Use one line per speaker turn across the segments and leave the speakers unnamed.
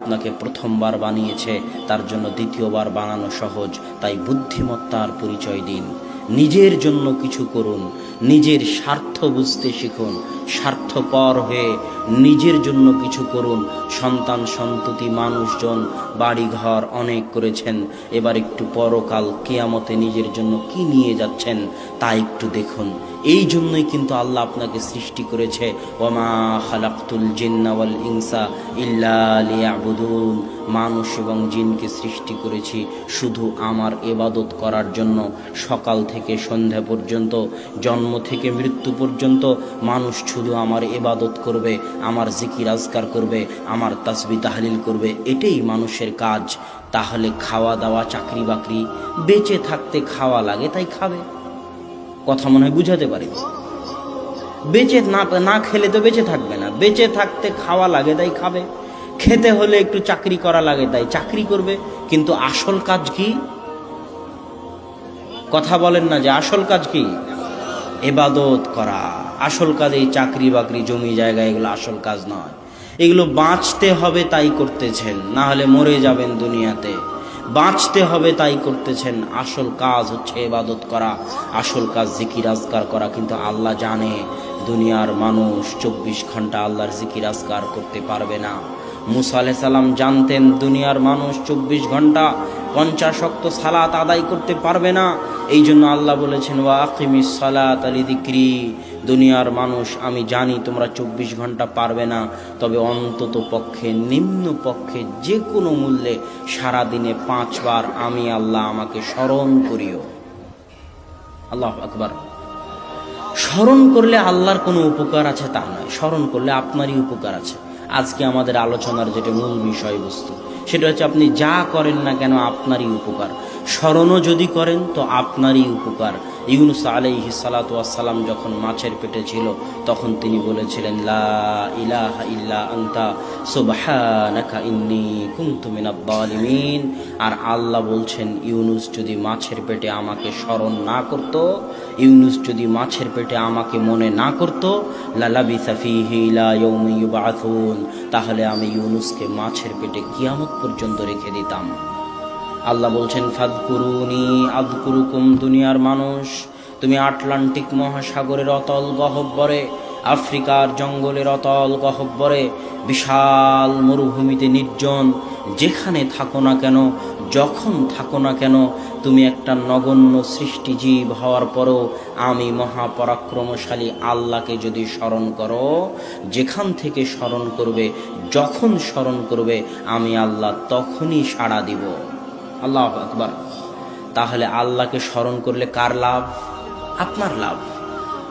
আপনাকে প্রথমবার বানিয়েছে, তার জন্য দ্বিতীয়বার বানানো সহজ। তাই বুদ্ধিমত্তার পরিচয় দিন, নিজের জন্য কিছু করুন, নিজের স্বার্থ বুঝতে শিখুন, স্বার্থপর হয়ে নিজের জন্য কিছু করুন। সন্তান সন্ততি মানুষজন বাড়িঘর অনেক করেছেন, এবার একটু পরকাল কিয়ামতে নিজের জন্য কি নিয়ে যাচ্ছেন তা একটু দেখুন। এই জন্যই কিন্তু আল্লাহ আপনাকে সৃষ্টি করেছে, ওমা খালাকতুল জিন্না ওয়াল ইনসা ইল্লা লিয়াবুদুন, মানুষ এবং জিনকে সৃষ্টি করেছি শুধু আমার ইবাদত করার জন্য। সকাল থেকে সন্ধ্যা পর্যন্ত, জন্ম থেকে মৃত্যু পর্যন্ত মানুষ শুধু আমার ইবাদত করবে, আমার জিকির আজকার করবে, আমার তাসবিহ তাহলিল করবে, এটাই মানুষের কাজ। তাহলে খাওয়া দাওয়া, চাকরি বাকরি, বেঁচে থাকতে খাওয়া লাগে তাই খাবে। কথা মনে হয় বুঝাতে পারি? বেঁচে না খেলে তো বেঁচে থাকবে না। বেঁচে থাকতে খাওয়া লাগে তাই খাবে, খেতে হলে একটু চাকরি করা লাগে তাই চাকরি করবে। কিন্তু আসল কাজ কি? কথা বলেন না যে আসল কাজ কি? ইবাদত করা। আসল কাজ এই চাকরি বাকরি, জমি জায়গা, এগুলো আসল কাজ নয়। এগুলো বাঁচতে হবে তাই করতেছেন, না হলে মরে যাবেন দুনিয়াতে। বাঁচতে হবে তাই করতেছেন। আসল কাজ হচ্ছে ইবাদত করা, আসল কাজ জিকির আজকার করা। কিন্তু আল্লাহ জানে দুনিয়ার মানুষ 24 ঘন্টা আল্লাহর জিকির আজকার করতে পারবে না। মুসা আলাইহিস সালাম জানতেন দুনিয়ার মানুষ 24 ঘন্টা 50 ওয়াক্ত সালাত আদায় করতে পারবে না। এই জন্য আল্লাহ বলেছেন, ওয়া আকিমিস সালাতা লিযিকরি, দুনিয়ার মানুষ আমি জানি তোমরা 24 ঘন্টা পারবে না, তবে অন্তত পক্ষে নিম্ন পক্ষে যে কোনো মূল্যে সারাদিনে 5 বার আমি আল্লাহ আমাকে স্মরণ করিও। আল্লাহু আকবার। স্মরণ করলে আল্লাহর কোনো উপকার আছে তা নয়, স্মরণ করলে আপনারই উপকার আছে। আজকে আমাদের আলোচনার যেটা মূল বিষয়বস্তু, সেটা হচ্ছে আপনি যা করেন না কেন আপনারই উপকার। স্মরণও যদি করেন তো আপনারই উপকার। ইউনূস আলাইহিস সালাতু ওয়াস সালাম যখন মাছের পেটে ছিল, তখন তিনি বলেছিলেন, লা ইলাহা ইল্লা আনতা সুবহানাকা ইন্নী কুনতু মিনাজ জালিমিন। আর আল্লাহ বলছেন, ইউনূস যদি মাছের পেটে আমাকে স্মরণ না করত, ইউনূস যদি মাছের পেটে আমাকে মনে না করত, লালাবিসা ফীহি ইলা ইয়াউমি ইউবআসুন, তাহলে আমি ইউনূসকে মাছের পেটে কিয়ামত পর্যন্ত রেখে দিতাম। আল্লাহ বলছেন, ফাদকুরুনি আযকুরুকুম। দুনিয়ার মানুষ, তুমি আটলান্টিক মহাসাগরের অতল গহ্বরে, আফ্রিকার জঙ্গলের অতল গহ্বরে, বিশাল মরুভূমিতে নির্জন যেখানে থাকো না কেন, যখন থাকো না কেন, তুমি একটা নগণ্য সৃষ্টিজীব হওয়ার পরও আমি মহাপরাক্রমশালী আল্লাহকে যদি স্মরণ করো, যেখান থেকে স্মরণ করবে, যখন স্মরণ করবে, আমি আল্লাহ তখনই সাড়া দিব। আল্লাহু আকবার। তাহলে আল্লাহকে স্মরণ করলে কার লাভ? আপনার লাভ।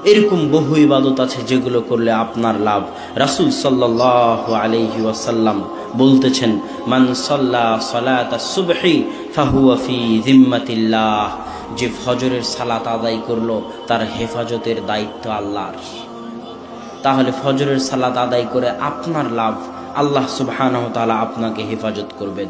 এরকম বহু ইবাদত আছে যেগুলো করলে আপনার লাভ। রাসূল সাল্লাল্লাহু আলাইহি ওয়াসাল্লাম বলতেছেন, মান সাল্লা সালাতাস সুবহি ফাহুয়া ফি জিম্মাতিল্লাহ, যে ফজরের সালাত আদায় করলো তার হেফাজতের দায়িত্ব আল্লাহর। তাহলে ফজরের সালাত আদায় করে আপনার লাভ, আল্লাহ সুবহানাহু ওয়া তাআলা আপনাকে হেফাজত করবেন।